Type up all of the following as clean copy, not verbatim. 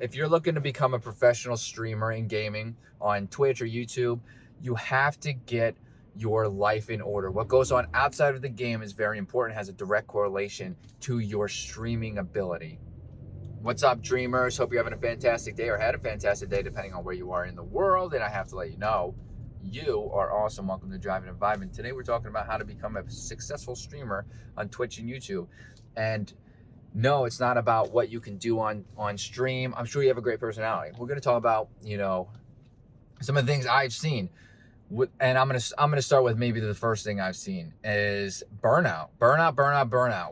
if you're looking to become a professional streamer in gaming on Twitch or YouTube, you have to get your life in order. What goes on outside of the game is very important, has a direct correlation to your streaming ability. What's up, dreamers? Hope you're having a fantastic day or had a fantastic day depending on where you are in the world. And I have to let you know, you are awesome. Welcome to Driving and Vibing. Today we're talking about how to become a successful streamer on Twitch and YouTube. And no, it's not about what you can do on stream. I'm sure you have a great personality. We're going to talk about, some of the things I've seen. And I'm gonna start with maybe the first thing I've seen is burnout.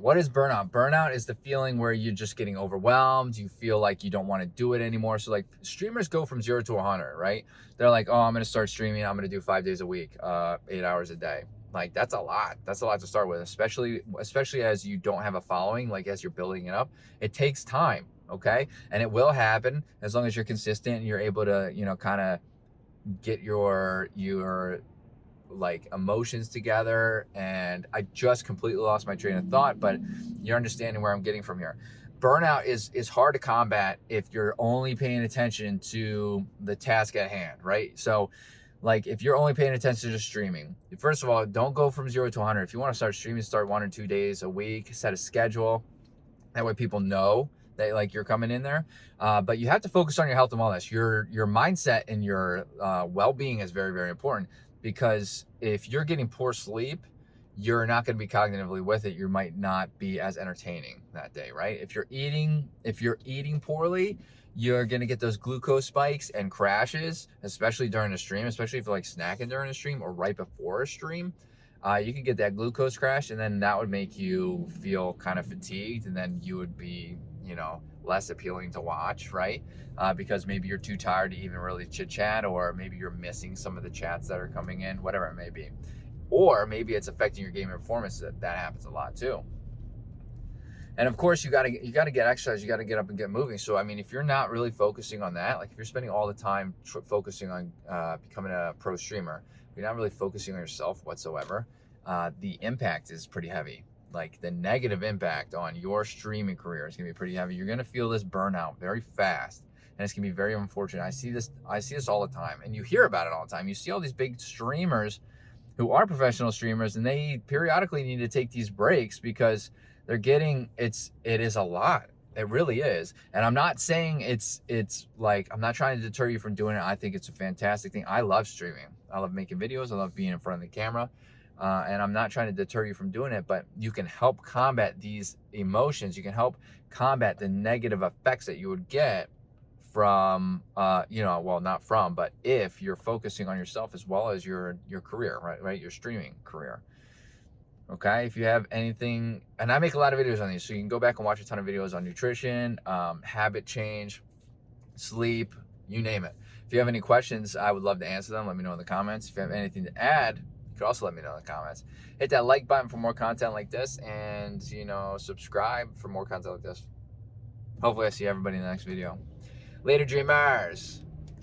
What is burnout? Burnout is the feeling where you're just getting overwhelmed. You feel like you don't want to do it anymore. So like streamers go from 0 to 100, right? They're like, oh, I'm gonna start streaming. I'm gonna do 5 days a week, 8 hours a day. Like that's a lot. That's a lot to start with, especially as you don't have a following. Like as you're building it up, it takes time. Okay, and it will happen as long as you're consistent and you're able to, kind of get your like emotions together. And I just completely lost my train of thought, but you're understanding where I'm getting from here. Burnout is hard to combat if you're only paying attention to the task at hand, right? So like if you're only paying attention to streaming, first of all, don't go from 0 to 100. If you want to start streaming, start 1 or 2 days a week, set a schedule. That way people know that like you're coming in there, but you have to focus on your health and wellness. Your mindset and your well-being is very, very important, because if you're getting poor sleep, you're not going to be cognitively with it. You might not be as entertaining that day, right? If you're eating poorly, you're going to get those glucose spikes and crashes, especially during a stream, especially if you're like snacking during a stream or right before a stream. You could get that glucose crash, and then that would make you feel kind of fatigued, and then you would be, less appealing to watch, right? Because maybe you're too tired to even really chit chat, or maybe you're missing some of the chats that are coming in, whatever it may be. Or maybe it's affecting your gaming performance. That happens a lot too. And of course, you gotta get exercise. You gotta get up and get moving. So I mean, if you're not really focusing on that, like if you're spending all the time focusing on becoming a pro streamer, you're not really focusing on yourself whatsoever, the impact is pretty heavy. Like the negative impact on your streaming career is gonna be pretty heavy. You're gonna feel this burnout very fast, and it's gonna be very unfortunate. I see this all the time, and you hear about it all the time. You see all these big streamers who are professional streamers, and they periodically need to take these breaks because they're getting, it is a lot. It really is. And I'm not saying it's like, I'm not trying to deter you from doing it. I think it's a fantastic thing. I love streaming. I love making videos. I love being in front of the camera. And I'm not trying to deter you from doing it, but you can help combat these emotions. You can help combat the negative effects that you would get from, well, not from, but if you're focusing on yourself as well as your career, right? Your streaming career. Okay, if you have anything, and I make a lot of videos on these, so you can go back and watch a ton of videos on nutrition, habit change, sleep, you name it. If you have any questions, I would love to answer them. Let me know in the comments. If you have anything to add, you could also let me know in the comments. Hit that like button for more content like this, and subscribe for more content like this. Hopefully I see everybody in the next video. Later, dreamers.